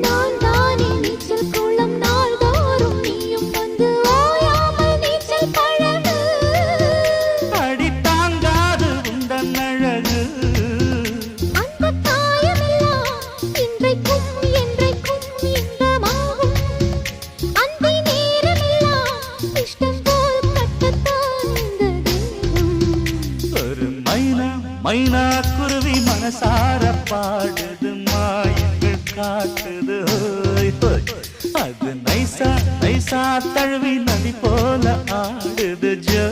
நான் தானே நீச்சல் குளம் நாள்தோறும் நீயும் வந்து ஓயாமல் நீச்சல் பழகு. அடி தாங்காது உந்தன் அழகு. அந்த காயமெல்லாம் இன்றைக்கும் என்றைக்கும் இன்பமாகும். அந்தி நேரமெல்லாம் இஷ்டம் போல் கட்டத்தான் இந்த தேகம். ஒரு மைனா மைனா குருவி மனசார பாடுது மாயங்கள் காட்டுது ஹோய் ஹோய். அது நைசா நைசா தழுவி நதி போல ஆடுது ஜோ.